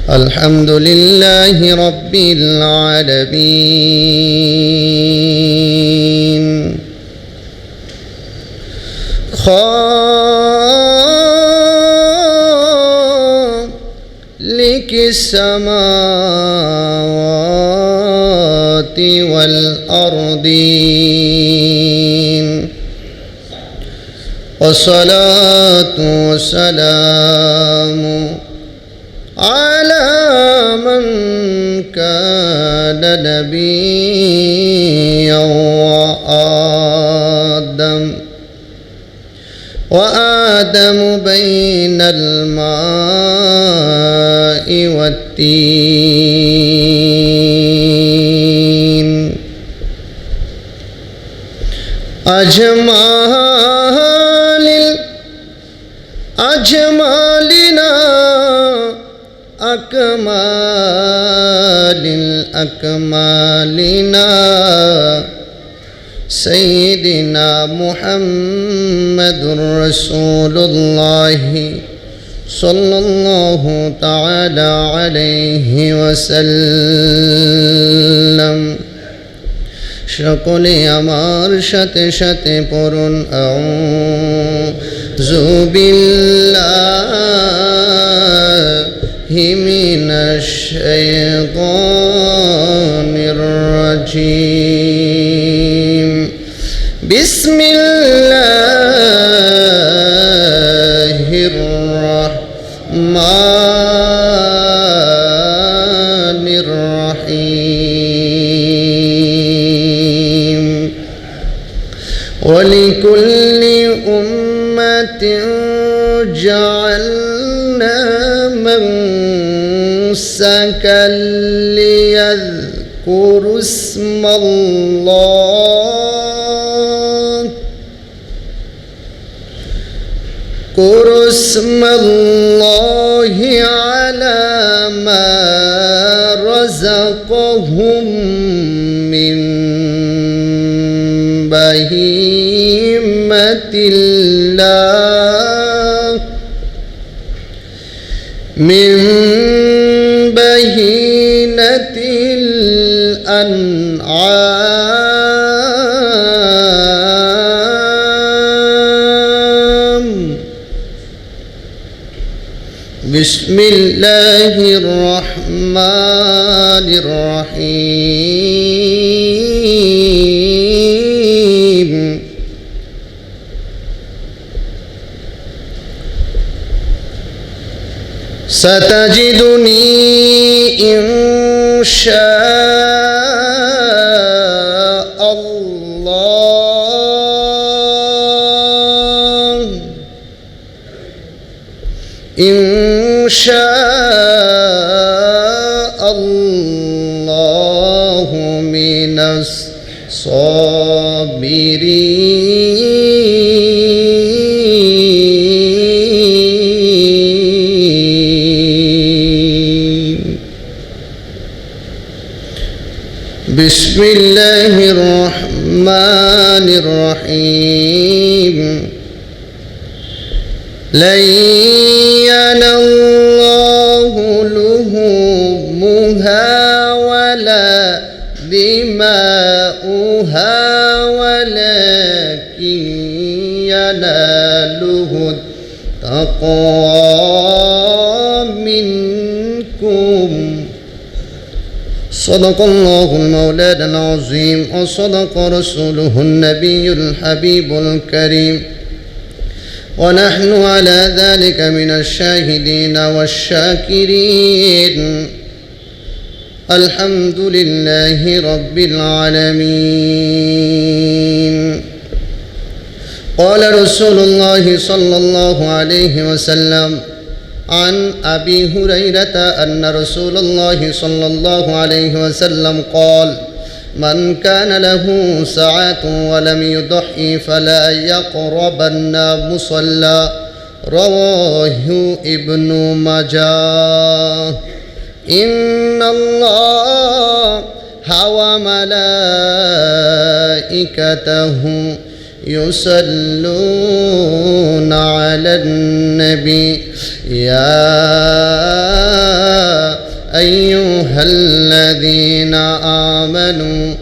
الحمد لله رب العالمين خالق السماوات والأرضين والصلاة والسلام على من كان نبيا وآدم بين الماء والتين أجمالنا أكمالنا سيدنا محمد رسول الله صلى الله تعالى عليه وسلم সকলে আমার সাথে সাথে পড়ুন আউযু বিল্লাহি মিনাশ শাইতানির রাজীম বিসমিল্লাহির রাহমানির রাহিম ولكل أمة جعلنا منسكا ليذكروا اسم الله على ما رزقهم من بهيمة الأنعام بسم الله الرحمن الرحيم ستجدني إن شاء الله من الصابرين بسم الله الرحمن الرحيم لن ينال الله لحومها ولا دماؤها ولكن يناله التقوى منكم صدق الله المولانا العظيم وصدق رسوله النبي الحبيب الكريم ونحن على ذلك من الشاهدين والشاكرين الحمد لله رب العالمين قال رسول الله صلى الله عليه وسلم عن أبي هريرة أن رسول الله صلى الله عليه وسلم قال من كان له ساعة ولم يضحي فلا يقربن مصلى رواه ابن ماجه إن الله وملائكته يصلون على النبي يا أيها الذين آمنوا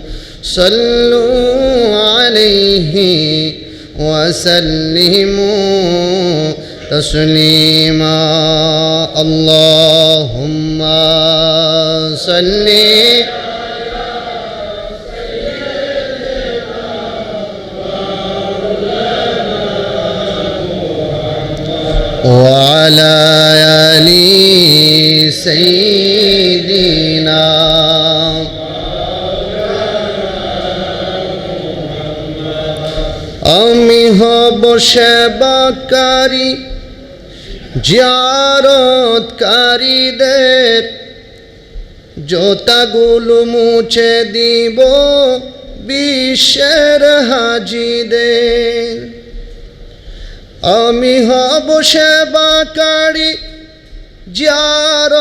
صلوا عليه وسلموا تسليما اللهم صل وعلى آل سيدنا আমি হব সেবাকারী জিয়ারতকারীদের জোতাগুলো মুছে দিব বিশ্বের হাজিদের আমি হব সেবাকারী জিয়ারতকারীদের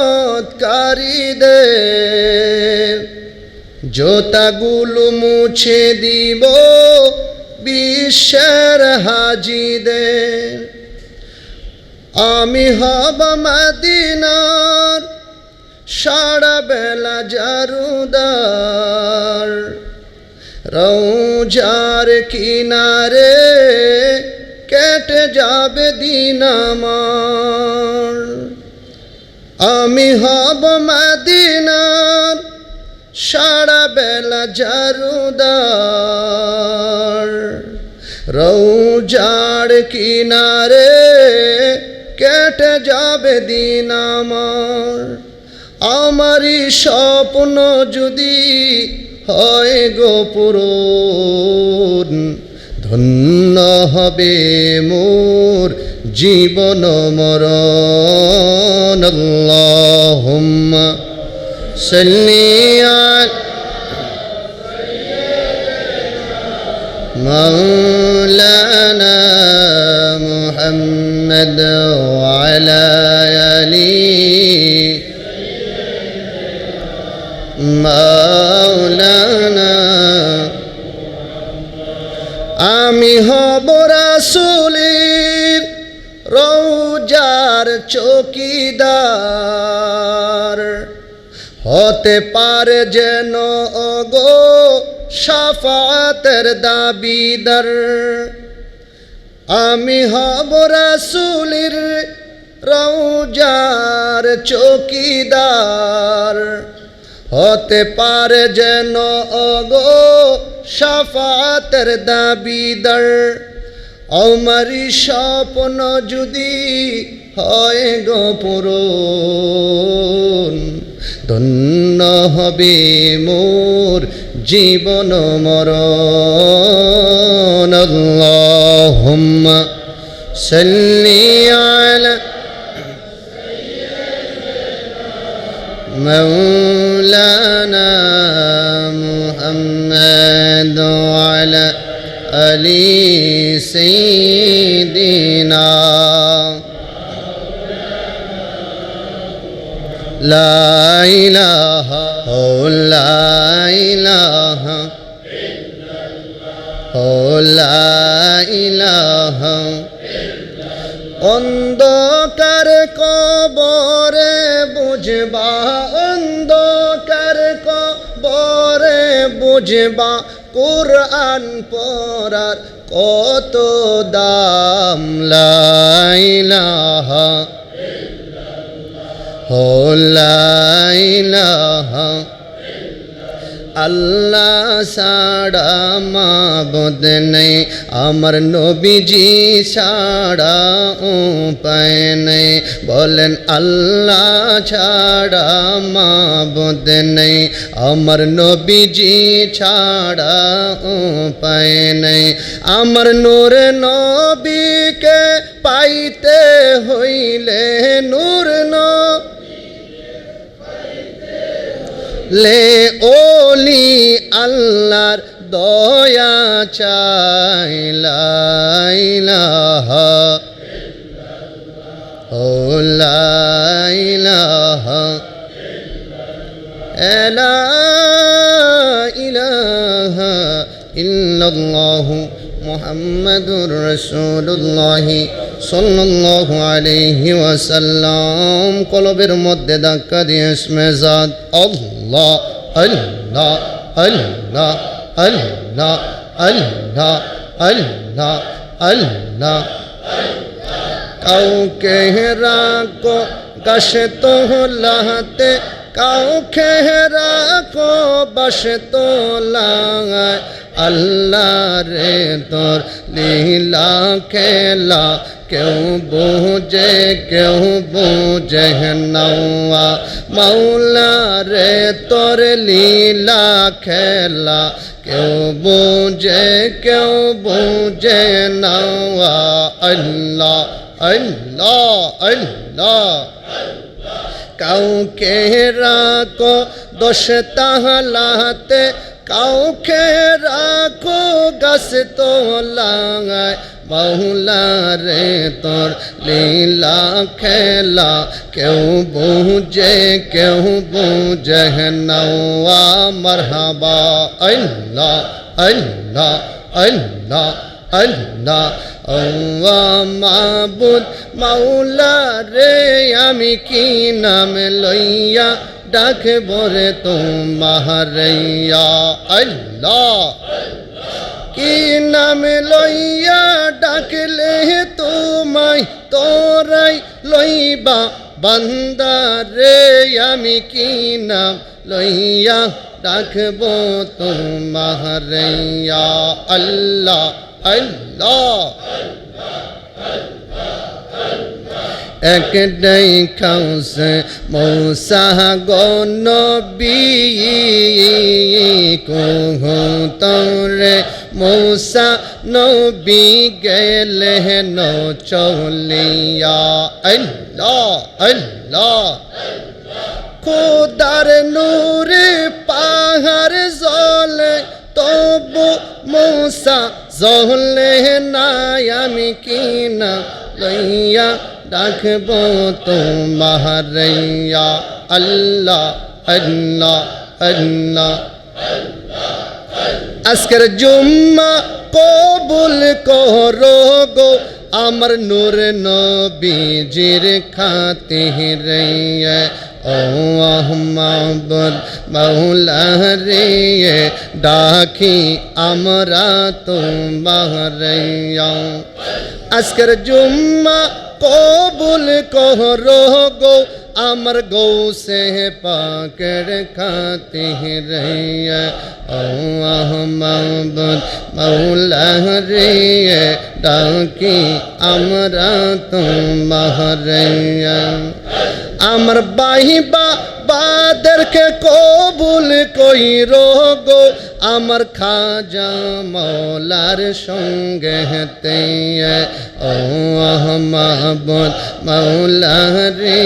জোতাগুলো মুছে দিব বিশ্বের হাজিদের আমি হব মদিনার সারা বেলা জারুদার রওজার কিনারে কেটে যাবে দিন আমার আমি হব মদিনার সারা বেলা জারুদার রওজার কিনারে কেটে যাবে দিন আমার আমারই স্বপ্ন যদি হয় গো পূরণ ধন্য হবে মোর জীবন মরণ আল্লাহুম্মা সাল্লি আলা মাওলানা মুহাম্মদ ওয়া আলা আলি মাওলানা আমি হব রাসূলের রওজার চৌকিদার হতে পারে যেন ওগো শাফাতের দাবিদার আমি হব রাসূলের রওজার চৌকিদার হতে পারে যেন ওগো শাফাতের দাবিদার আমারি স্বপ্ন যদি হয় গো পূরণ ধন্য হবে মোর জীবন মরণ আল্লাহুম্মা সাল্লি আলা مولانا محمد وعلى آل سيدنا لا إله لا إله لا إله অন্ধকার কবরে বুঝবা অন্ধকার কবরে বুঝবা কুরআন পড়ার কত দাম লা ইলাহা লা ইলাহা আল্লাহ ছাড়া মাবুদ নেই আমার নবীজি ছাড়া উপায় নেই বলেন আল্লাহ ছাড়া মাবুদ নেই আমার নবীজি ছাড়া উপায় নেই আমার নূর নবীকে পাইতে হইলে নূর লে ওলি আল্লাহর দয়া চাই লা ইলাহা লা ইলাহা লা ইলাহা ইল্লাল্লাহু মুহাম্মাদুর রাসূলুল্লাহ সাল্লাল্লাহু আলাইহি ওয়াসাল্লাম কলবের মধ্যে ধাক্কা দিয়ে ইসমে জাত আল্লাহ আল্লাহ আল্লাহ আল্লাহ আল্লাহ আল্লাহ আল্লাহ কাউকে রাখো গাছে তোলাতে কাউকে রাখো বাসে তোলায় আল্লাহ রে তোর লীলা খেলা কেউ বুঝে নওয়া মাওলা রে তোর লীলা খেলা কেউ বুঝে নওয়া আল্লাহ আল্লাহ আল্লাহ কাউকে রাখো দশ তাহলাতে কাউকে রাখো গাছ তোলায় মাওলা রে তোর লীলা খেলা কেউ বুঝে নওয়া মারহাবা আল্লাহ আল্লাহ আল্লাহ আল্লাহ মাবুদ মাওলা রে আমি কি নাম লইয়া ডাকব রে তোমারইয়া আল্লাহ কি নাম লইয়া ডাকলে তোমায় তোরাই লইবা বান্দা রে আমি কি নাম লইয়া ডাকব তোমারইয়া আল্লাহ আল্লাহ একটাই খাউসে মৌসা গনবী কোহতরে মৌসা নবী গেলে ন চলিয়া আল্লাহ আল্লাহ খোদার নূরে পাহাড় জলে তবু মৌসা জলে নাই আমি কিনা লইয়া ডাকব তোমারইয়া আল্লাহ আল্লাহ আল্লাহ আজকের জুম্মা কবুল করো গো আমার নূর নবীজির খাতিরে ও মাহবুব মাওলা রে ডাকি আমরা তোমারইয়া আজকের জুম্মা কবুল করো গো আমার গৌসে পাকের খাতিরে ও মাহবুব মাওলা রে ডাকি আমরা তোমারইয়া আমার বাহিবা বাদেরকে কবুল কইরো গো আমার খাজা মৌলার সঙ্গে হেতে ও মাহবুব মাওলা রে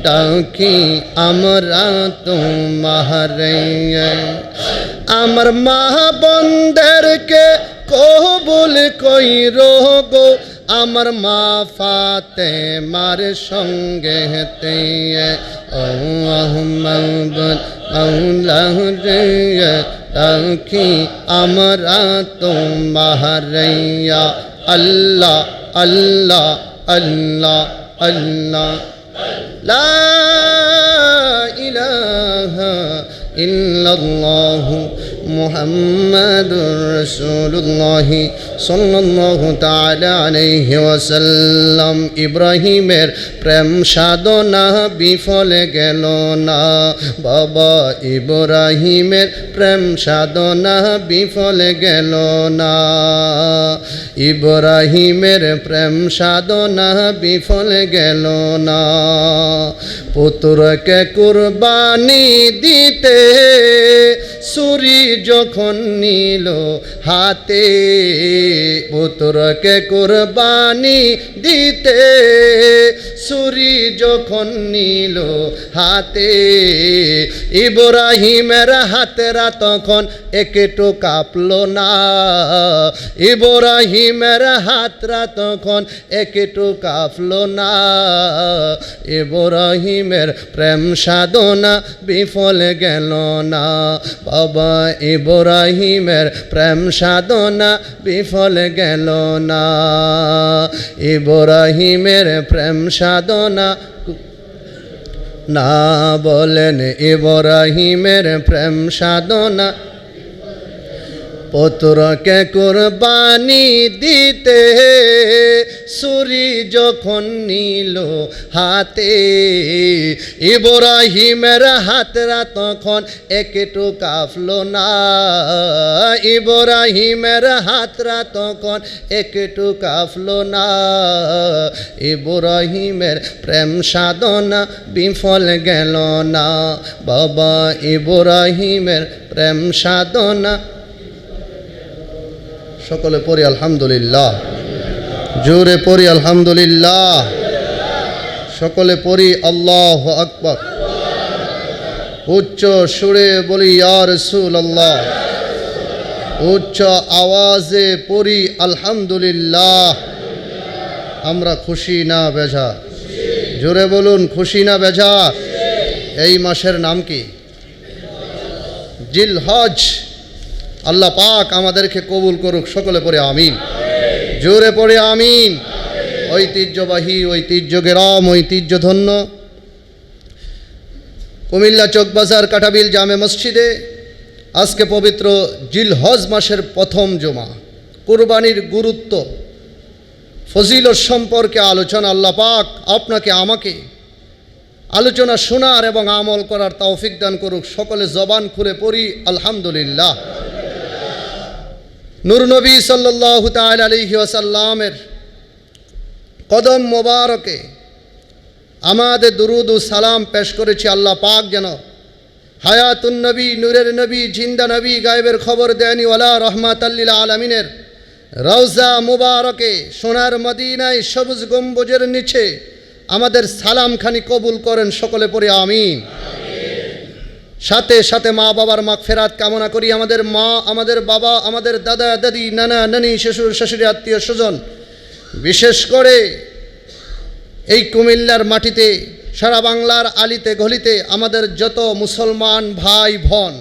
ডাকি আমরা তোমারইয়া আমার মা বোনদেরকে কবুল কইরো গো আমার মা ফাতেমার সঙ্গে হেতে ও মাহবুব মাওলা রে ডাকি আমরা তোমারইয়া আল্লাহ আল্লাহ আল্লাহ আল্লাহ লা ইলাহা ইল্লাল্লাহু মুহাম্মাদুর রাসূলুল্লাহ সাল্লাল্লাহু তাআলা আলাইহি ওয়াসাল্লাম ইব্রাহিমের প্রেম সাধনা বিফল গেল না বাবা ইব্রাহিমের প্রেম সাধনা বিফল গেল না ইব্রাহিমের প্রেম সাধনা বিফল গেল না পুত্রকে কুরবানি দিতে ছুরি যখন নিল হাতে পুত্রকে কুরবানি দিতে ছুরি যখন নিল হাতে ইব্রাহিমের হাতেরা তখন একটু কাঁপলো না, ইব্রাহিমের হাতরা তখন একটু কাঁপলো না, ইব্রাহিমের প্রেম সাধনা বিফল গেল না, বাবা ইব্রাহিমের প্রেম সাধনা বিফল গেল না, ইব্রাহিমের প্রেম সাধনা না, বলেন ইব্রাহিমের প্রেম সাধনা, পুত্রকে কুরবানি দিতে ছুরি যখন নিল হাতে, ইব্রাহিমের হাতরা তখন একটু কাঁপলো না, ইব্রাহিমের হাতরা তখন একটু কাঁপলো না, ইব্রাহিমের প্রেম সাধনা বিফল গেল না, বাবা ইব্রাহিমের প্রেম সাধনা। সকলে পড়ি আলহামদুলিল্লাহ, জোরে পড়ি আলহামদুলিল্লাহ, সকলে পড়ি আল্লাহু আকবার, উচ্চ সুরে বলি ইয়া রাসূলুল্লাহ, উচ্চ আওয়াজে পড়ি আলহামদুলিল্লাহ। আমরা খুশি না বেজার? জোরে বলুন, খুশি না বেজার? এই মাসের নাম কি? জিলহজ। আল্লাহ পাক আমাদেরকে কবুল করুক, সকলে পড়ে আমিন, জোরে পড়ে আমিন। ঐতিহ্যবাহী, ঐতিহ্য গ্রাম, ঐতিহ্যধন্য কুমিল্লা চকবাজার কাটাবিল জামে মসজিদে আজকে পবিত্র জিলহজ মাসের প্রথম জুমা, কুরবানির গুরুত্ব ফজিলত সম্পর্কে আলোচনা। আল্লাহ পাক আপনাকে আমাকে আলোচনা শোনার এবং আমল করার তৌফিক দান করুক। সকলে জবান খুলে পড়ি আলহামদুলিল্লাহ। নূর নবী সাল্লাল্লাহু তাআলা আলাইহি ওয়াসাল্লামের কদম মোবারকে আমাদের দুরুদ ও সালাম পেশ করেছি। আল্লাহ পাক যেন হায়াতুন নবী, নূরের নবী, জিন্দা নবী, গায়েবের খবর দেয়নিওয়ালা রহমাতাল লিল আলামিনের রওজা মুবারকে সোনার মদিনায় সবুজ গম্বুজের নিচে আমাদের সালামখানি কবুল করেন। সকলে পড়ি আমিন। সাথে সাথে মা বাবার মাগফিরাত কামনা করি। আমাদের মা, আমাদের বাবা, আমাদের দাদা দাদি, নানা নানি, শ্বশুর শাশুড়ি, আত্মীয় স্বজন, বিশেষ করে এই কুমিল্লার মাটিতে, সারা বাংলার আলিতে গলিতে আমাদের যত মুসলমান ভাই বোন,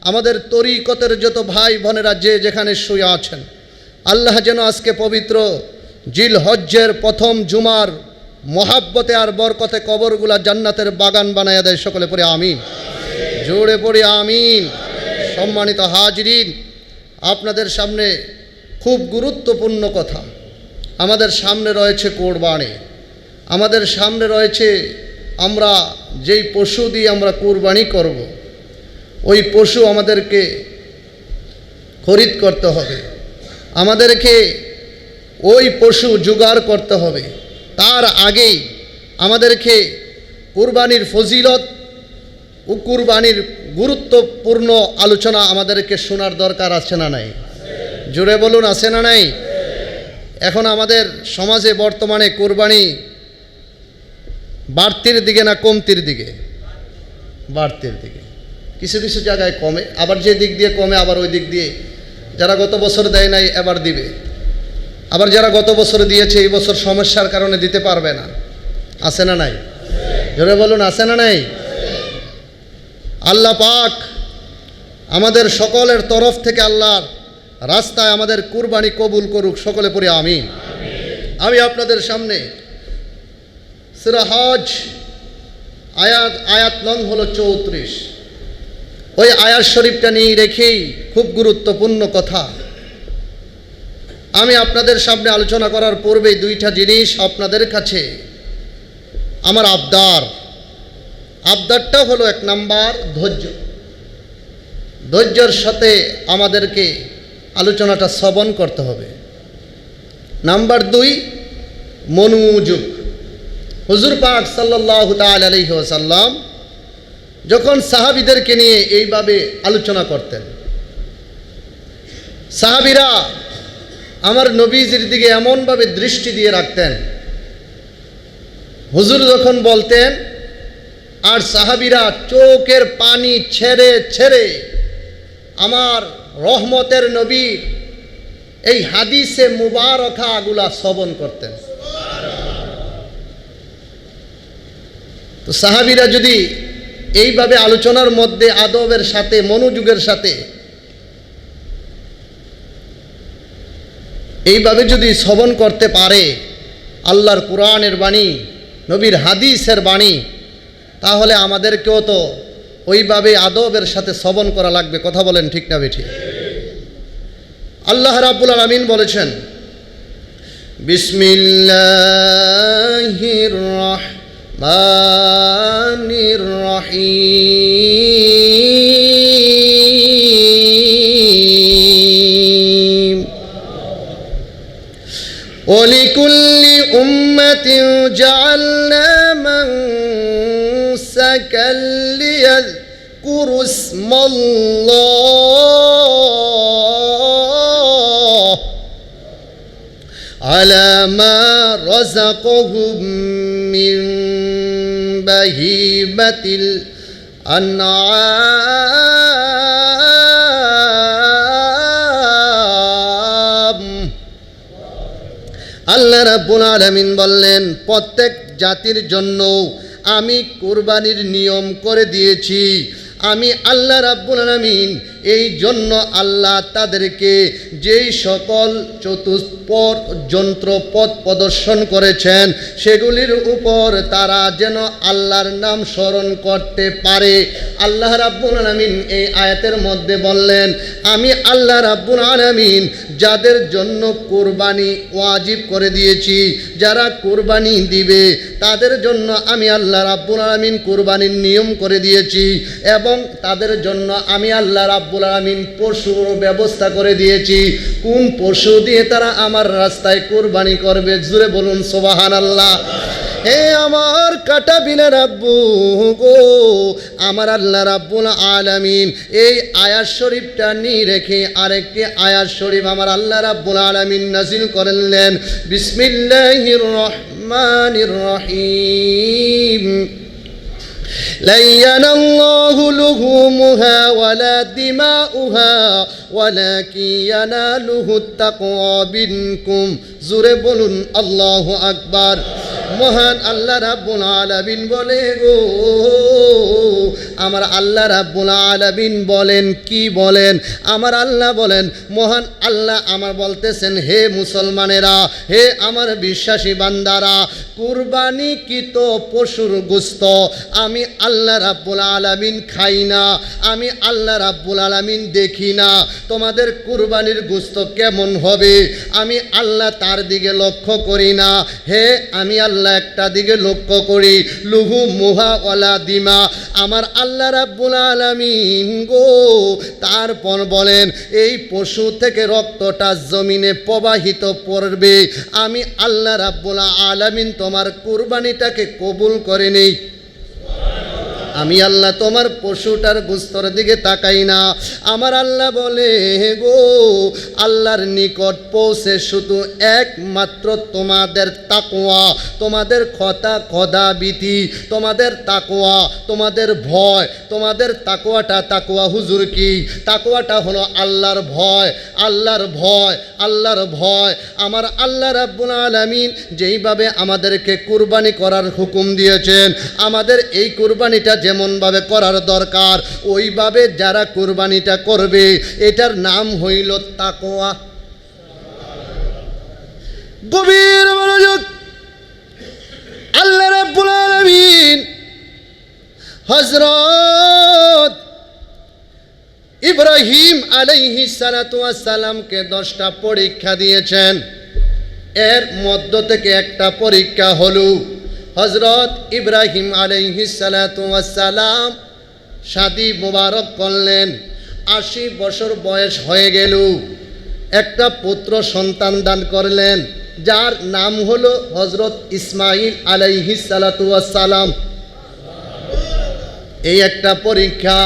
আমাদের তরিকতের যত ভাই বোনেরা যে যেখানে শুয়ে আছেন, আল্লাহ যেন আজকে পবিত্র জিলহজ্জের প্রথম জুমার মহাব্বতে আর বরকতে কবরগুলা জান্নাতের বাগান বানায়া দেয়। সকলে পড়ে আমিন, জোরে পড়ে আমিন। সম্মানিত হাজরিন, আপনাদের সামনে খুব গুরুত্বপূর্ণ কথা। আমাদের সামনে রয়েছে কোরবানি, আমাদের সামনে রয়েছে আমরা যেই পশু দিয়ে আমরা কোরবানি করব, ওই পশু আমাদেরকে খরিদ করতে হবে, আমাদেরকে ওই পশু জোগাড় করতে হবে। তার আগেই আমাদেরকে কুরবানির ফজিলত ও কুরবানির গুরুত্বপূর্ণ আলোচনা আমাদেরকে শোনার দরকার আছে না নাই? জোরে বলুন, আছে না নাই? এখন আমাদের সমাজে বর্তমানে কুরবানি বাড়তির দিকে না কমতির দিকে? বাড়তির দিকে। কিছু কিছু জায়গায় কমে, আবার যে দিক দিয়ে কমে আবার ওই দিক দিয়ে যারা গত বছর দেয় নাই এবার দিবে, আবার যারা গত বছর দিয়েছে এই বছর সমস্যার কারণে দিতে পারবে না। আছে না নাই? জোরে বলুন, আছে না নাই? আল্লাহ পাক আমাদের সকলের তরফ থেকে আল্লাহর রাস্তায় আমাদের কুরবানি কবুল করুক। সকলে পড়ি আমিন। আমি আপনাদের সামনে সূরা হজ আয়াত নং হলো 34, ওই আয়াত শরীফটা নিয়ে রেখেই খুব গুরুত্বপূর্ণ কথা আমি আপনাদের সামনে আলোচনা করার পূর্বেই দুইটা জিনিস আপনাদের কাছে আমার আবদারটা হলো, এক নাম্বার ধৈর্য। ধৈর্যের সাথে আমাদেরকে আলোচনাটা শ্রবণ করতে হবে। নাম্বার 2 মনোযোগ। হুজুর পাক সাল্লাল্লাহু তাআলা আলাইহি ওয়াসাল্লাম যখন সাহাবীদেরকে নিয়ে এইভাবে আলোচনা করতেন, সাহাবীরা আমার নবীজির দিকে এমনভাবে দৃষ্টি দিয়ে রাখতেন, হুজুর যখন বলতেন আর সাহাবীরা চোখের পানি ছেড়ে ছেড়ে আমার রহমতের নবী এই হাদিসে মুবারকাগুলা শ্রবণ করতেন। তো সাহাবীরা যদি এইভাবে আলোচনার মধ্যে আদবের সাথে মনোযোগের সাথে এইভাবে যদি শ্রবণ করতে পারে আল্লাহর কোরআনের বাণী, নবীর হাদিসের বাণী, তাহলে আমাদেরকেও তো ওইভাবে আদবের সাথে শ্রবণ করা লাগবে। কথা বলেন ঠিক না বেঠিক? আল্লাহ রাব্বুল আলামিন বলেছেন, বিসমিল্লাহির রাহমানির রহিম ওয়ালিকুল্লি উম্মাতিন জাআলনা মানসাকাল লিয়াযকুরু ইসমাল্লাহ আলা মা রাযাকাহুম মিন বাহিমাতিল আনআম। আল্লাহ রাব্বুল আলামিন বললেন, প্রত্যেক জাতির জন্য আমি কুরবানির নিয়ম করে দিয়েছি। আমি আল্লাহ রাব্বুল আলামিন এই জন্য আল্লাহ তাদেরকে যেই সকল চতুষ্পদ যন্ত্রপথ প্রদর্শন করেছেন সেগুলির উপর তারা যেন আল্লাহর নাম স্মরণ করতে পারে। আল্লাহ রাব্বুল আলামিন এই আয়াতের মধ্যে বললেন, আমি আল্লাহ রাব্বুল আলামিন যাদের জন্য কুরবানি ওয়াজিব করে দিয়েছি, যারা কুরবানি দিবে তাদের জন্য আমি আল্লাহ রাব্বুল আলামিন কুরবানির নিয়ম করে দিয়েছি এবং তাদের জন্য আমি আল্লাহ রাব্বুল আলামিন পশুর ব্যবস্থা করে দিয়েছি। কোন পশু দিয়ে তারা আমার রাস্তায় কুরবানি করবে? জোরে বলুন সুবহানাল্লাহ। হে আমার কাটা বিনা রাব্বু গো, আমার আল্লাহ রাব্বুল আলামিন এই আয়াত শরীফটা নিয়ে রেখে আরেকটি আয়াত শরীফ আমার আল্লাহ রাব্বুল আলামিন নাযিল করলেন, বিসমিল্লাহির রহমানির রহিম لن ينال الله لحومها ولا دماؤها ولكن يناله التقوى منكم। জোরে বলুন আল্লাহু আকবার। মহান আল্লাহ রাব্বুল আলামিন বলে গো, আমার আল্লাহ রাব্বুল আলামিন বলেন, কি বলেন? আমার আল্লাহ বলেন, মহান আল্লাহ আমার বলতেছেন, হে মুসলমানেরা, হে আমার বিশ্বাসী বান্দারা, কুরবানিকৃত পশুর গোশত আমি আল্লাহ রাব্বুল আলামিন খাই না, আমি আল্লাহ রাব্বুল আলামিন দেখি না। তোমাদের কুরবানির গোশত কেমন হবে আমি আল্লাহ তার দিকে লক্ষ্য করি না। হে আমি আল্লাহ একটা দিকে লক্ষ্য করি, লুহু মুহা ওয়ালা দিমা। আমার আল্লাহ রাব্বুল আলামিন গো তারপর বলেন, এই পশু থেকে রক্তটা জমিনে প্রবাহিত পড়বে, আমি আল্লাহ রাব্বুল আলামিন তোমার কুরবানিটাকে কবুল করে নেই। আমি আল্লাহ তোমার পশুটার গোস্তর দিকে তাকাই না। আমার আল্লাহ বলে গো, আল্লাহর নিকট পৌঁছে শুধু একমাত্র তোমাদের তাকওয়া, তোমাদের খোদাভীতি, তোমাদের তাকওয়া, তোমাদের ভয়। তোমাদের তাকওয়াটা, তাকওয়া হুজুর কি? তাকওয়াটা হলো আল্লাহর ভয়, আল্লাহর ভয়, আল্লাহর ভয়। আমার আল্লাহ রাব্বুল আলামিন যেইভাবে আমাদেরকে কুরবানি করার হুকুম দিয়েছেন, আমাদের এই কুরবানিটা যেমনভাবে করার দরকার ওইভাবে যারা কুরবানিটা করবে এটার নাম হইল তাকওয়া। গভীর মনোযোগ। আল্লাহ রাব্বুল আলামিন হযরত ইব্রাহিম আলাইহিস সালাতু ওয়াস সালামকে 10টা পরীক্ষা দিয়েছেন। এর মধ্য থেকে একটা পরীক্ষা হলো হযরত ইব্রাহিম আলাইহিস সালাতু ওয়াস সালাম শাদী মোবারক করলেন। 80 বছর বয়স হয়ে গেল, একটা পুত্র সন্তান দান করলেন যার নাম হলো হযরত ইসমাঈল আলাইহিস সালাতু ওয়াস সালাম। এই একটা পরীক্ষা,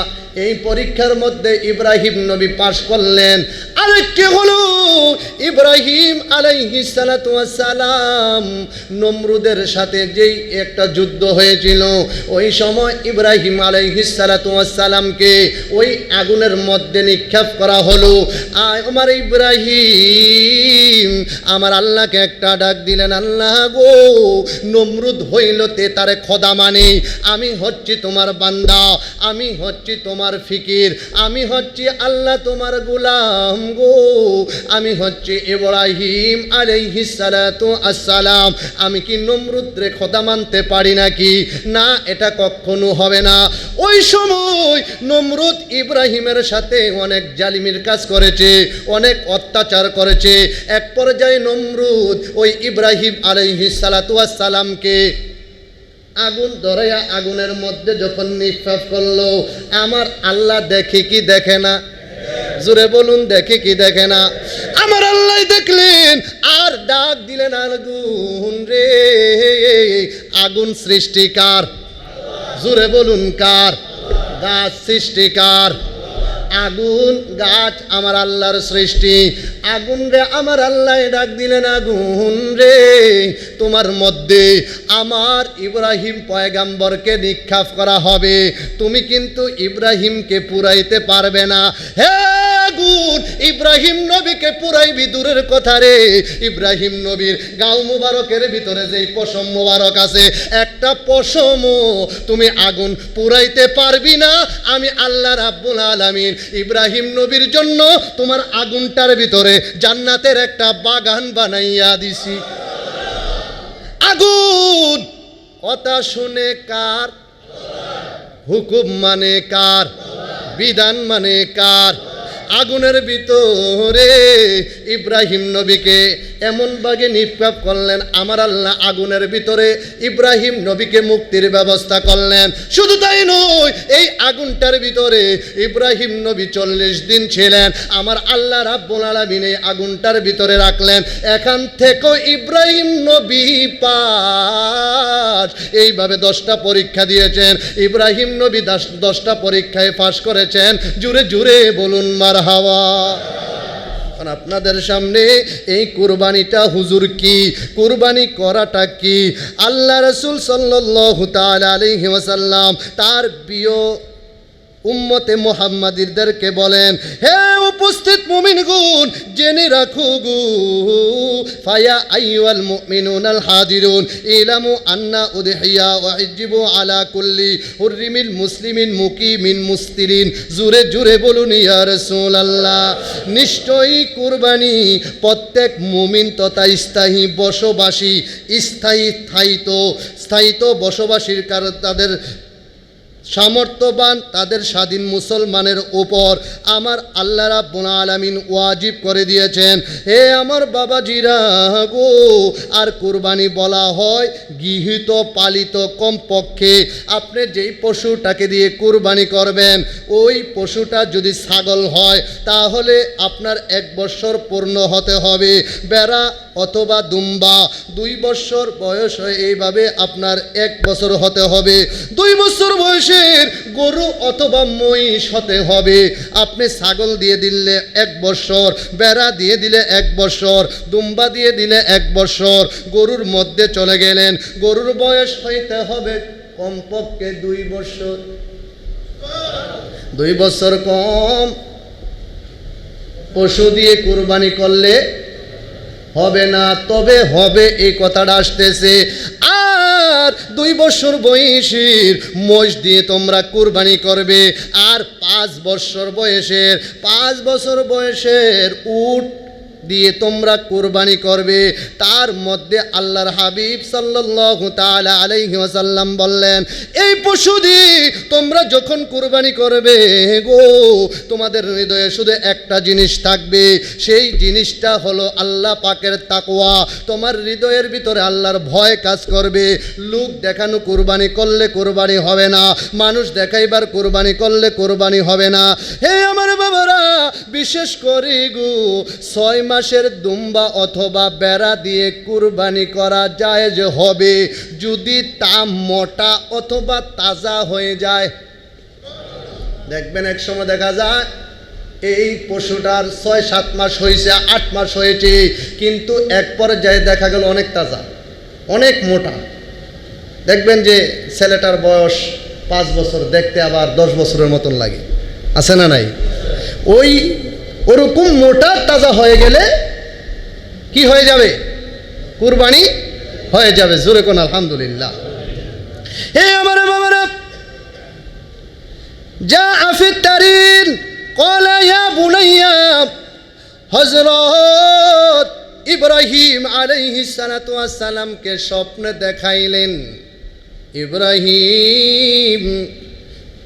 এই পরীক্ষার মধ্যে ইব্রাহিম নবী পাশ করলেন। আরেকটি হলো ইব্রাহিম আলাইহিস সালাতু ওয়াস সালাম নমরুদের সাথে যেই একটা যুদ্ধ হয়েছিল, ওই সময় ইব্রাহিম আলাইহিস সালাতু ওয়াস সালামকে ওই আগুনের মধ্যে নিক্ষেপ করা হলো। আমার ইব্রাহিম আমার আল্লাহকে একটা ডাক দিলেন, আল্লাহ গো, নমরুদ হইল তে তারে খোদা মানে, আমি হচ্ছি তোমার বান্দা, আমি হচ্ছি তোমার ফিকির, আমি হচ্ছি আল্লাহ তোমার গোলাম গো, আমি হচ্ছি ইব্রাহিম আলাইহিস সালাতু আসসালাম, আমি কি নমরুদরে খোদা মানতে পারি নাকি? না, এটা কখনো হবে না। ওই সময় নমরুদ ইব্রাহিমের সাথে অনেক জালিমের কাজ করেছে, অনেক অত্যাচার করেছে। এক পর্যায়ে নমরুদ ওই ইব্রাহিম আলাইহিস সালাতু আসসালামকে আগুন ধরাইয়া আগুনের মধ্যে যখন নিক্ষেপ করলো, আমার আল্লাহ দেখে কি দেখে না? জোরে বলুন, দেখে কি দেখে না? আমার আল্লাহ দেখলেন আর ডাক দিলেন, আগুন রে, আগুন সৃষ্টিকার, জোরে বলুন কার? গাছ সৃষ্টিকার, আগুন গাছ আমার আল্লাহর সৃষ্টি। আগুন রে, আমার আল্লাহ ডাক দিলেন, আগুন রে, তোমার মধ্যে আমার ইব্রাহিম পয়গাম্বরকে নিক্ষেপ করা হবে, তুমি কিন্তু ইব্রাহিমকে পুরাইতে পারবে না। হে আগুন, ইব্রাহিম নবীকে পুরাইবি দূরের কথা রে, ইব্রাহিম নবীর গাও মুবারকের ভিতরে যেই পশম মুবারক আছে, একটা পশমও তুমি আগুন পুরাইতে পারবি না। আমি আল্লাহ রাব্বুল আলামিন ইব্রাহিম নবীর জন্য তোমার আগুনটার ভিতরে জান্নাতের একটা বাগান বানাইয়া দিছি। আগুন কথা শুনে কার? হুকুম মানে কার? বিধান মানে কার? আগুনের ভিতরে ইব্রাহিম নবীকে এমন ভাবে নিক্ষেপ করলেন, আমার আল্লাহ আগুনের ভিতরে ইব্রাহিম নবীকে মুক্তির ব্যবস্থা করলেন। শুধু তাই নয়, এই আগুনটার ভিতরে ইব্রাহিম নবী 40 দিন ছিলেন। আমার আল্লাহ রাব্বুল আলামিন এই আগুনটার ভিতরে রাখলেন। এখান থেকে ইব্রাহিম নবী পাস, এইভাবে 10টা পরীক্ষা দিয়েছেন। ইব্রাহিম নবী 10টা পরীক্ষায় পাস করেছেন। জুড়ে জুড়ে বলুন মারহাবা। আপনাদের সামনে এই কুরবানিটা হুজুর কি, কুরবানি করাটা কি? আল্লাহ রাসূল সাল্লাল্লাহু তাআলা আলাইহি ওয়াসাল্লাম তার প্রিয় উম্মতে মুহাম্মাদীদেরকে বলেন, হে উপস্থিত মুমিনগণ, জেনে রাখো গো, ফায়া আইয়ুল মুমিনুনাল হাদিরুন ইলামু আন্না উদহিয়া ওয়া ইজিবু আলা কুল্লি হুররিমিল মুসলিমিন মুকিমিন মুস্তিরিন। জুরে জুরে বলুন ইয়া রাসূলুল্লাহ। নিশ্চয়ই কুরবানি প্রত্যেক মুমিন তথা স্থায়ী বসবাসী, স্থায়িত্ব বসবাসীর কারণ তাদের সামর্থ্যবান, তাদের স্বাধীন মুসলমানের উপর আমার আল্লাহ রাব্বুল আলামিন ওয়াজিব করে দিয়েছেন। হে আমার বাবাজিরা গো, আর কুরবানি বলা হয় গৃহীত পালিত, কমপক্ষে আপনি যেই পশুটাকে দিয়ে কুরবানি করবেন, ওই পশুটা যদি ছাগল হয় তাহলে আপনার 1 বছর পূর্ণ হতে হবে। বেড়া অথবা দুম্বা 2 বছর বয়স হয়, এইভাবে আপনার 1 বছর হতে হবে। 2 বছর বয়সের গরু অথবা মহিষ হতে হবে। আপনি ছাগল দিয়ে দিলে 1 বছর, বেড়া দিয়ে দিলে 1 বছর, দুম্বা দিয়ে দিলে 1 বছর, গরুর মধ্যে চলে গেলেন। গরুর বয়স হইতে হবে কমপক্ষে 2 বছর। 2 বছর কম পশু দিয়ে কুরবানি করলে হবে না, তবে হবে এই কথাটা আসতেছে। আর 2 বছর বয়সের মোষ দিয়ে তোমরা কুরবানি করবে, আর 5 বছর বয়সের উট দিয়ে তোমরা কুরবানি করবে। তার মধ্যে আল্লাহর হাবিব সাল্লাল্লাহু তাআলা আলাইহি ওয়াসাল্লাম বললেন, এই পশু দিয়ে তোমরা যখন কুরবানি করবে গো, তোমাদের হৃদয়ে শুধু একটা জিনিস থাকবে, সেই জিনিসটা হলো আল্লাহ পাকের তাকওয়া। তোমার হৃদয়ের ভিতরে আল্লাহর ভয় কাজ করবে। লোক দেখানো কুরবানি করলে কুরবানি হবে না, মানুষ দেখাইবার কুরবানি করলে কুরবানি হবে না। হে আমার বাবারা, বিশেষ করে গো 6 মাসের দুম্বা অথবা বেড়া দিয়ে কুরবানি করা জায়েজ হবে যদি তা মোটা অথবা তাজা হয়ে যায়। দেখবেন এক সময় দেখা যায় এই পশুটার 6-7 মাস হয়েছে, 8 মাস হয়েছে, কিন্তু এক পর্যায়ে দেখা গেল অনেক তাজা, অনেক মোটা। দেখবেন যে ছেলেটার বয়স 5 বছর, দেখতে আবার 10 বছরের মতন লাগে, আছে না নাই? ওই ওরকম মোটা তাজা হয়ে গেলে কি হয়ে যাবে? কুরবানি হয়ে যাবে। জোরে কোন আলহামদুলিল্লাহ। হে আমার বাবারা, যা আফিত তারিন ক্বালা ইয়া বুনাইয়া, হযরত ইব্রাহিম আলাইহিস সালাতু ওয়াস সালামকে স্বপ্নে দেখাইলেন, ইব্রাহিম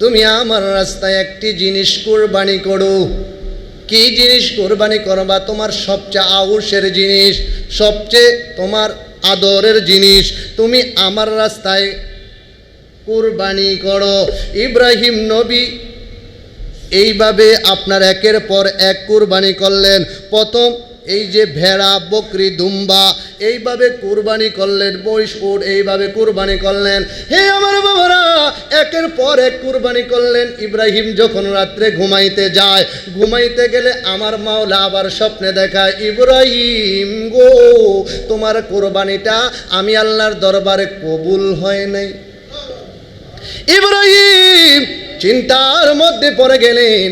তুমি আমার রাস্তায় একটি জিনিস কুরবানি করো। কি জিনিস কুরবানি করবা? তোমার সবচেয়ে আউশের জিনিস, সবচেয়ে তোমার আদরের জিনিস, তুমি আমার রাস্তায় কুরবানি করো। ইব্রাহিম নবী এইভাবে আপনার একের পর এক কুরবানি করলেন। প্রথম এই যে ভেড়া, বকরি, দুম্বা এইভাবে কুরবানি করলেন, বৈশ উট এইভাবে কুরবানি করলেন। হে আমার বাবারা, একের পর এক কুরবানি করলেন। ইব্রাহিম যখন রাত্রে ঘুমাইতে যায়, ঘুমাইতে গেলে আমার মাওলা আবার স্বপ্নে দেখায়, ইব্রাহিম গো, তোমার কুরবানিটা আমি আল্লাহর দরবারে কবুল হয় নাই। ইব্রাহিম চিন্তার মধ্যে পড়ে গেলেন,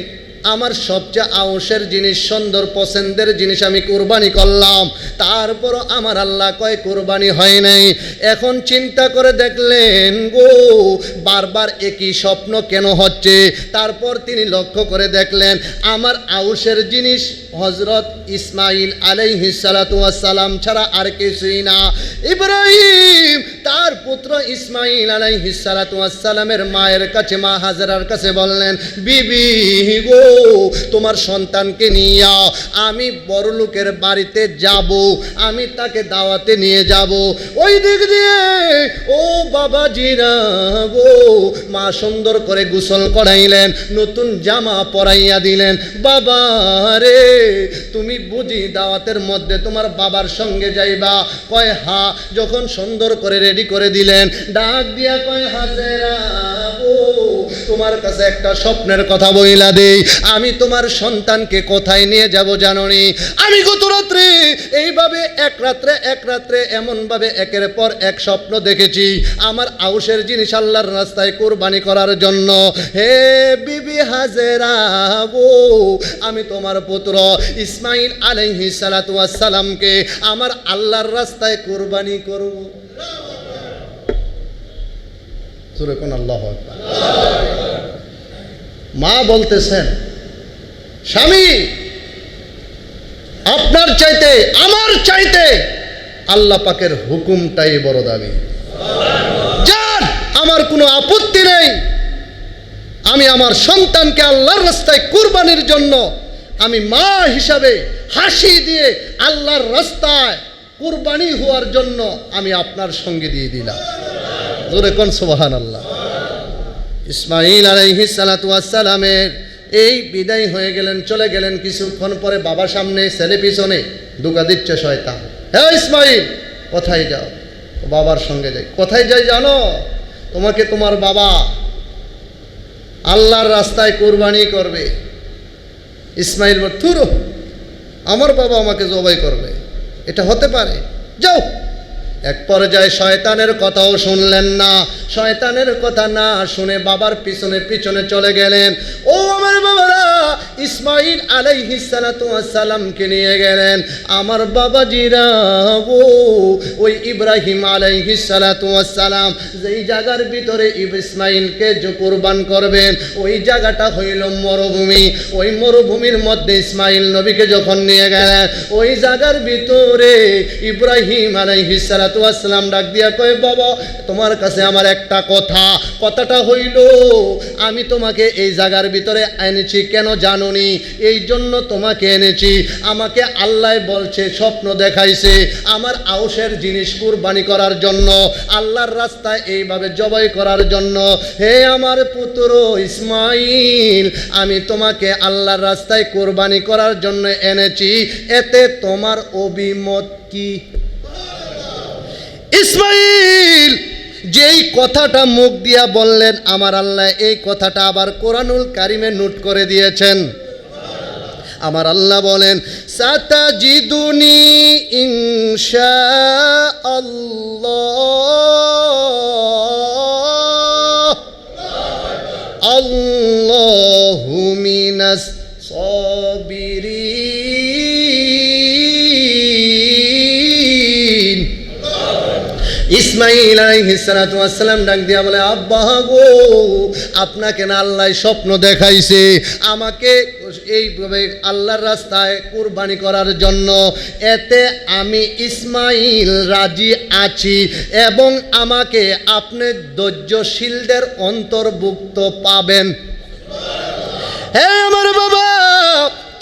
আমার সবচেয়ে আউশের জিনিস, সুন্দর পছন্দের জিনিস আমি কুরবানি করলাম, তারপরও আমার আল্লাহ কয় কুরবানি হয় নাই। এখন চিন্তা করে দেখলেন গো, বারবার একই স্বপ্ন কেন হচ্ছে? তারপর তিনি লক্ষ্য করে দেখলেন আমার আউশের জিনিস হযরত ইসমাইল আলাইহিস সালাতু ওয়াস সালাম ছাড়া আর কিছুই না। ইব্রাহিম তার পুত্র ইসমাইল আলাইহিস সালাতু ওয়াস সালামের মায়ের কাছে, মা হাজেরার কাছে বললেন, বিবি গো, তোমার সন্তানকে নিয়ে আমি বড় লোকের বাড়িতে যাব, আমি তাকে দাওয়াতে নিয়ে যাব। ওই দিক দিয়ে ও বাবাজিরা গো, মা সুন্দর করে গোসল করাইলেন, নতুন জামা পরাইয়া দিলেন। বাবা রে, তুমি বুঝি দাওয়াতের মধ্যে তোমার বাবার সঙ্গে যাইবা? কয় হা। যখন সুন্দর করে রেডি করে দিলেন, ডাক দিয়া কয়, হাজেরা গো, তোমার কাছে একটা স্বপ্নের কথা বইলা দেই। আমি তোমার সন্তানকে কোথায় নিয়ে যাব জানোনি? আমি গত রাত্রে এইভাবে এক রাত্রে এমনভাবে একের পর এক স্বপ্ন দেখেছি, আমার আউশের জিনিস আল্লাহর রাস্তায় কুরবানি করার জন্য। হে বিবি হাজেরা গো, আমি তোমার পুত্র ইসমাইল আলাইহিস সালাতু ওয়াস সালামকে আমার আল্লাহর রাস্তায় কুরবানি করব। সূরা কোন আল্লাহু আকবার। মা বলতেছেন, স্বামী আপনার চাইতে, আমার চাইতে আল্লাহ পাকের হুকুমটাই বড় দামি। যার আমার কোনো আপত্তি নেই, আমি আমার সন্তানকে আল্লাহর রাস্তায় কুরবানির জন্য আমি মা হিসাবে হাসি দিয়ে আল্লাহর রাস্তায় কুরবানি হওয়ার জন্য আমি আপনার সঙ্গে দিয়ে দিলাম। জোরে কোন সুবহানাল্লাহ। ইসমাইল আলাইহিস সালাতু ওয়াস সালামের এই বিদায় হয়ে গেলেন, চলে গেলেন। কিছুক্ষণ পরে বাবার সামনে, ছেলে পিছনে দুকা দিচ্ছে শয়তান। হে ইসমাইল, কোথায় যাও? বাবার সঙ্গে যাই। কোথায় যাই জানো? তোমাকে তোমার বাবা আল্লাহর রাস্তায় কুরবানি করবে। ইসমাইল বল, থুরো, আমার বাবা আমাকে জবাই করবে, এটা হতে পারে? যাও। এক পর্যায়ে শয়তানের কথাও শুনলেন না, শয়তানের কথা না শুনে বাবার পিছনে পিছনে চলে গেলেন। ও আমার বাবারা, ইসমাইল আলাইহিস সালাতু ওয়াস সালামকে নিয়ে গেলেন। আমার বাবাজিরা ও, ওই ইব্রাহিম আলাইহিস সালাতু ওয়াস সালাম যেই জায়গার ভিতরে ইসমাইলকে কুরবান করবেন, ওই জায়গাটা হইল মরুভূমি। ওই মরুভূমির মধ্যে ইসমাইল নবীকে যখন নিয়ে গেলেন, ওই জায়গার ভিতরে ইব্রাহিম আলাইহিস সালাতু ওয়াস সালাম ডাক দিয়া কয়, বাবা তোমার কাছে আমার একটা কথা। কথাটা হইল, আমি তোমাকে এই জায়গার ভিতরে এনেছি কেন জানোনি? এই জন্য তোমাকে এনেছি, আমাকে আল্লাহ বলছে, স্বপ্ন দেখাইছে আমার আউশের জিনিস কুরবানি করার জন্য, আল্লাহর রাস্তায় এইভাবে জবাই করার জন্য। হে আমার পুত্র ইসমাইল, আমি তোমাকে আল্লাহর রাস্তায় কুরবানি করার জন্য এনেছি, এতে তোমার অভিমত কি? ইসমাইল যেই কথাটা মুখ দিয়া বললেন, আমার আল্লাহ এই কথাটা আবার কোরআনুল কারিমে নোট করে দিয়েছেন। আমার আল্লাহ বলেন সাতাজিদুনি ইনশাআল্লাহ আল্লাহু মিনাস সাবিরিন। ইসমাইল আলাইহিস সালাতু ওয়াস সালাম ডাক দিয়া বলে, আব্বা গো, আপনাকে না আল্লাহ স্বপ্ন দেখাইছে আমাকে এইভাবে আল্লাহর রাস্তায় কুরবানি করার জন্য, এতে আমি ইসমাইল রাজি আছি এবং আমাকে আপনি ধৈর্যশীলদের অন্তর্ভুক্ত পাবেন। হ্যাঁ আমার বাবা,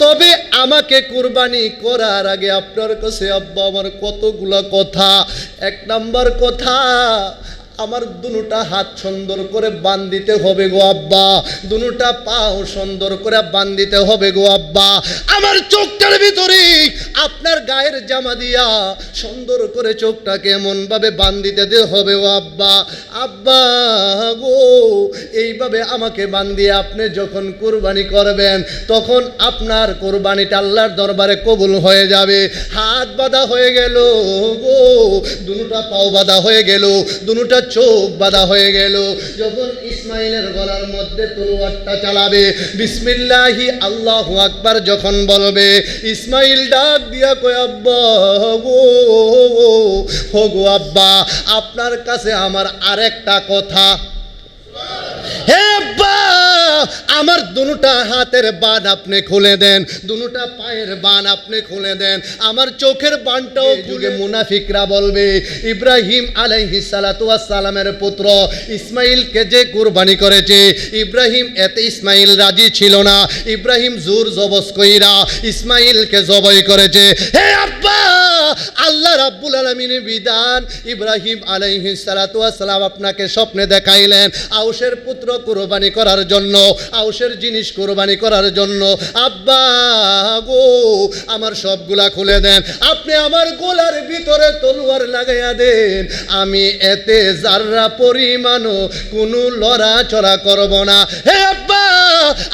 তবে আমাকে কুরবানি করার আগে আপনার কাছে আব্বা আমার কতগুলা কথা। এক নাম্বার কথা, আমার দুটা হাত সুন্দর করে বান্ধিতে হবে গো আব্বা, দুটা পাও সুন্দর করে বান্ধিতে হবে গো আব্বা, আমার চোখটার ভিতরে আপনার গায়ের জামা দিয়া সুন্দর করে চোখটাকে এমন ভাবে বান্ধিতে হবে গো আব্বা। আব্বা গো, এইভাবে আমাকে বান্ধিয়ে আপনি যখন কুরবানি করবেন তখন আপনার কুরবানিটা আল্লাহর দরবারে কবুল হয়ে যাবে। হাত বাঁধা হয়ে গেল গো, দুটা পাও বাঁধা হয়ে গেল, দুটা চোখ বাঁধা হয়ে গেল। যখন ইসমাইলের গলার মধ্যে তলোয়ারটা চালাবে, বিসমিল্লাহি আল্লাহু আকবার যখন বলবে, ইসমাইল ডাক দিয়া কয়, আব্বা গো, হো গো আব্বা, আপনার কাছে আমার আরেকটা কথা। হে আব্বা, আমার দুটা হাতের বান আপনি খুলে দেন, দুটা পায়ের বান আপনি খুলে দেন, আমার চোখের বানটাও যুগে মুনাফিকরা বলবে ইব্রাহিম আলাইহিস সালাতু ওয়াস সালামের পুত্র ইসমাইলকে যে কুরবানি করেছে, ইব্রাহিম এতে ইসমাইল রাজি ছিল না, ইব্রাহিম জোর জবরদস্ত কইরা ইসমাইলকে জবাই করেছে। হে আব্বা, আল্লাহ রাব্বুল আলামিনের বিধান, ইব্রাহিম আলাইহিস সালাতু ওয়াস সালাম আপনাকে স্বপ্নে দেখাইলেন আউশের পুত্র কুরবানি করার জন্য, আউশের জিনিস কুরবানি করার জন্য। আব্বা গো, আমার সবগুলা খুলে দেন, আপনি আমার গোলার ভিতরে তলোয়ার লাগাইয়া দেন, আমি এতে যাররা পরিমাণও কোনো লড়াচড়া করব না। হে আব্বা,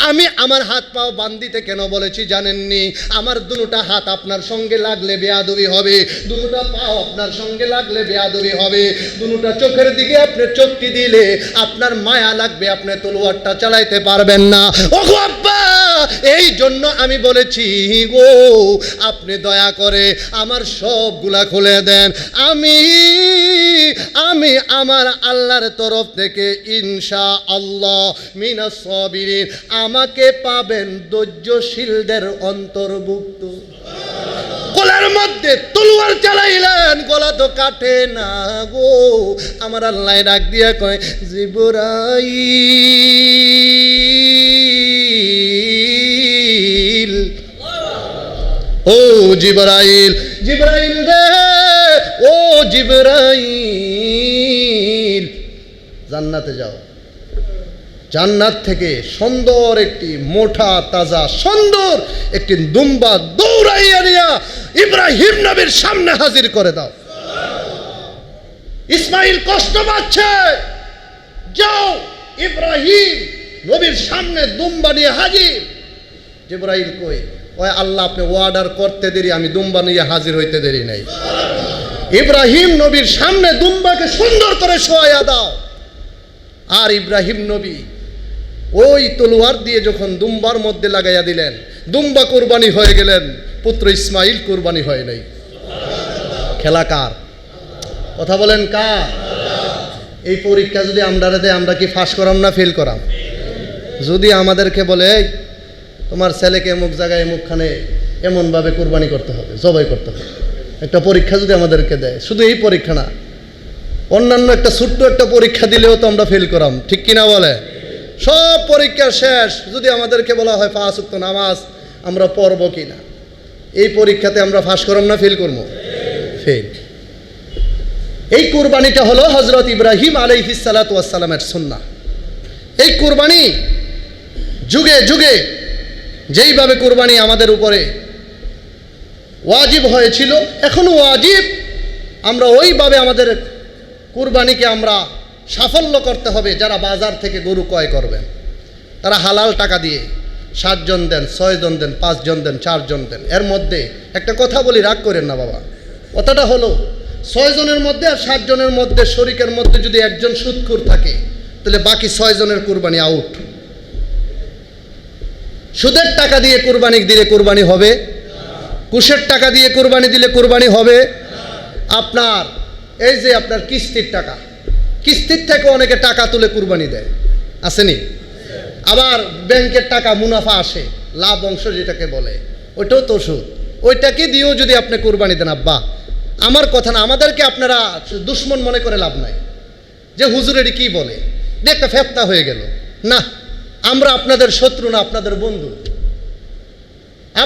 আমি আমার হাত পাও বান্ধিতে কেন বলেছি জানেননি? আমার দুটা হাত আপনার সঙ্গে লাগলে বেয়াদবি হবে, দুটা পাও আপনার সঙ্গে লাগলে বেয়াদবি হবে, দুটা চোখের দিকে আপনি চোখটি দিলে আপনার মায়া লাগবে, আপনি তলোয়ারটা চালাইতে পারবেন না। ওগো আব্বা, এই জন্য আমি বলেছি গো, আপনি দয়া করে আমার সবগুলা খুলে দেন, আমি আমার আল্লাহর তরফ থেকে ইনশাআল্লাহ মিনাস সাবিরিন, আমাকে পাবেন ধৈর্যশীলদের অন্তর্ভুক্ত। গলার মধ্যে তলোয়ার চালাইলেন, গলা তো কাটে না গো। আমার আল্লাহ ডাক দিয়া কয়, জিবরাইল, ও জিবরাইল, জিবরাইল রে, ও জিবরাইল, জান্নাতে যাও, জান্নাত থেকে সুন্দর একটি মোটা তাজা সুন্দর একটি দুম্বা দৌড়াইয়া নিয়া ইব্রাহিম নবীর সামনে হাজির করে দাও। ইসমাইল কষ্ট পাচ্ছে, যাও ইব্রাহিম নবীর সামনে দুম্বা নিয়ে হাজির। জিবরাইল কই? ওই আল্লাহ আপনি অর্ডার করতে দেরি, আমি দুম্বা নিয়ে হাজির হইতে দেরি নাই। ইব্রাহিম নবীর সামনে দুম্বাকে সুন্দর করে শোয়াইয়া দাও। আর ইব্রাহিম নবী ওই তলোয়ার দিয়ে যখন দুম্বার মধ্যে লাগাইয়া দিলেন, দুম্বা কুরবানি হয়ে গেলেন, পুত্র ইসমাইল কুরবানি হয় নাই। খেলা কার? কথা বলেন কার? এই পরীক্ষা যদি আমরা দেয়, আমরা কি ফাঁস করাম না ফেল করাম? যদি আমাদেরকে বলে তোমার ছেলেকে এমুক জায়গায় এমুকখানে এমনভাবে কুরবানি করতে হবে, জবাই করতে হবে, একটা পরীক্ষা যদি আমাদেরকে দেয়, শুধু এই পরীক্ষা না, অন্যান্য একটা ছোট্ট একটা পরীক্ষা দিলেও তো আমরা ফেল করাম, ঠিক কিনা বলে? সব পরীক্ষা শেষ যদি আমাদেরকে বলা হয় 5 ওয়াক্ত নামাজ আমরা পড়ব কিনা, এই পরীক্ষাতে আমরা ফাঁস করব না ফেল করব? ফেল। এই কুরবানিটা হলো হযরত ইব্রাহিম আলাইহিস সালাতু ওয়াস সালামের সুন্নাহ। এই কুরবানি যুগে যুগে যেইভাবে কুরবানি আমাদের উপরে ওয়াজিব হয়েছিল, এখনো ওয়াজিব, আমরা ওইভাবে আমাদের কুরবানিকে আমরা সাফল্য করতে হবে। যারা বাজার থেকে গরু ক্রয় করবেন তারা হালাল টাকা দিয়ে 7 জন দেন, 6 জন দেন, 5 জন দেন, 4 জন দেন। এর মধ্যে একটা কথা বলি, রাগ করেন না বাবা। কথাটা হলো 6 জনের মধ্যে আর 7 জনের মধ্যে শরীকের মধ্যে যদি একজন সুদখোর থাকে, তাহলে বাকি 6 জনের কুরবানি আউট। সুদের টাকা দিয়ে কুরবানি দিলে কুরবানি হবে, কুশের টাকা দিয়ে কুরবানি দিলে কুরবানি হবে। আপনার এই যে আপনার কিস্তির টাকা, কিস্তির থেকে অনেকে টাকা তুলে কুরবানি দেয়, আসেনি? আবার ব্যাংকের টাকা মুনাফা আসে, লাভ অংশ যেটাকে বলে, ওইটাও তো সুদ। ওইটাকে দিয়েও যদি আপনি কুরবানি দেন, আব্বা আমার কথা না, আমাদেরকে আপনারা দুশ্মন মনে করে লাভ নাই যে হুজুরেরই কি বলে, একটা ফেতনা হয়ে গেল। না, আমরা আপনাদের শত্রু না, আপনাদের বন্ধু।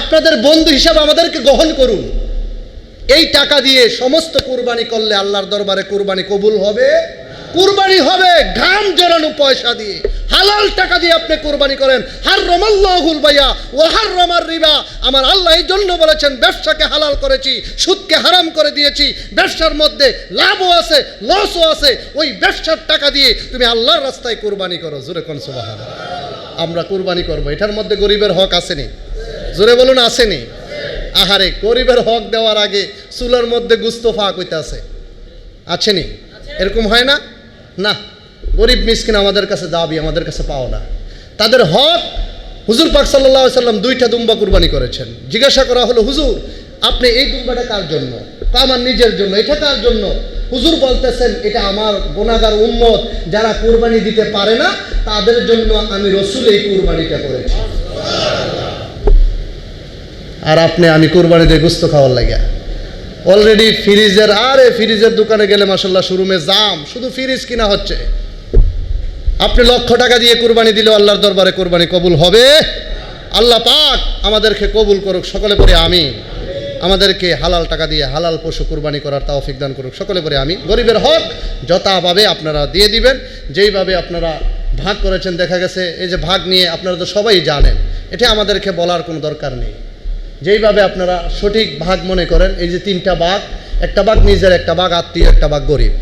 আপনাদের বন্ধু হিসাবে আমাদেরকে গ্রহণ করুন। এই টাকা দিয়ে সমস্ত কুরবানি করলে আল্লাহর দরবারে কুরবানি কবুল হবে? কুরবানি হবে ঘাম জড়ানো পয়সা দিয়ে, হালাল টাকা দিয়ে আপনি কুরবানি করেন। হারামাল্লাহুল বাইয়া ওয়া হারামার রিবা। আমার আল্লাহ এই জন্য বলেছেন ব্যবসাকে হালাল করেছি, সুদকে হারাম করে দিয়েছি। ব্যবসার মধ্যে লাভও আছে, লসও আছে। ওই ব্যবসার টাকা দিয়ে তুমি আল্লাহর রাস্তায় কুরবানি করো। জোরে কোন সুবহানাল্লাহ। আমরা কুরবানি করব, এটার মধ্যে গরিবের হক আসেনি? জোরে বলুন, আসেনি? আহারে, গরিবের হক দেওয়ার আগে চুলার মধ্যে গুস্ত ফাঁক হইতে আছেনি? এরকম হয় না? না, গরিব মিসকিন আমাদের কাছে দাবি, আমাদের কাছে পাও না। তাদের হক হুজুর পাক সাল্লাল্লাহু আলাইহি সাল্লাম 2টা দুম্বা কুরবানি করেছেন। জিজ্ঞাসা করা হলো, হুজুর আপনি এই দুম্বাটা কার জন্য? আমার নিজের জন্য। এটা কার জন্য? হুজুর বলতেছেন, এটা আমার গুনাহগার উম্মত যারা কুরবানি দিতে পারে না, তাদের জন্য আমি রাসূল এই কুরবানিটা করেছি। আর আপনি আমি কুরবানি দিয়ে গোশত খাওয়ার লাগে অলরেডি ফ্রিজের, আরে ফ্রিজের দোকানে গেলে মাশাআল্লাহ শোরুমে জাম, শুধু ফ্রিজ কিনা হচ্ছে। আপনি লক্ষ টাকা দিয়ে কুরবানি দিলেও আল্লাহর দরবারে কুরবানি কবুল হবে? আল্লাহ পাক আমাদেরকে কবুল করুক, সকলে পড়ে আমিন। আমাদেরকে হালাল টাকা দিয়ে হালাল পশু কুরবানি করার তৌফিক দান করুক, সকলে পড়ে আমিন। গরিবের হক যথাভাবে আপনারা দিয়ে দিবেন, যেইভাবে আপনারা ভাগ করেছেন। দেখা গেছে এই যে ভাগ নিয়ে আপনারা তো সবাই জানেন, এটা আমাদেরকে বলার কোনো দরকার নেই। যেইভাবে আপনারা সঠিক ভাগ মনে করেন, এই যে 3টা ভাগ, একটা ভাগ নিজের, একটা ভাগ আত্মীয়, একটা ভাগ গরিব,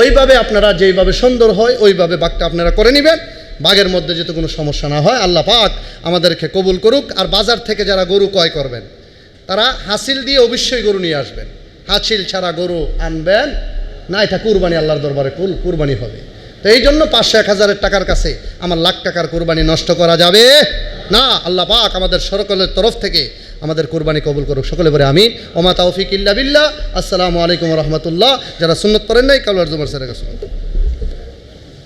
ওইভাবে আপনারা যেইভাবে সুন্দর হয় ওইভাবে ভাগটা আপনারা করে নেবেন। ভাগের মধ্যে যাতে কোনো সমস্যা না হয়। আল্লাহ পাক আমাদেরকে কবুল করুক। আর বাজার থেকে যারা গরু ক্রয় করবেন, তারা হাসিল দিয়ে অবশ্যই গরু নিয়ে আসবেন। হাসিল ছাড়া গরু আনবেন না, এটা কুরবানি আল্লাহর দরবারে কুরবানি হবে। তো এই জন্য 500-1000 টাকার কাছে আমার লাখ টাকার কুরবানি নষ্ট করা যাবে না। আল্লাহ পাক আমাদের সকলের তরফ থেকে আমাদের কুরবানি কবুল করুক, সকলে বলে আমিন। ওমা তাওফিক ইল্লা বিল্লাহ। আসসালামু আলাইকুম ওয়া রাহমাতুল্লাহ। যারা সুন্নাত পড়েন নাই, কালওয়ার জুমার সেরে গেছেন।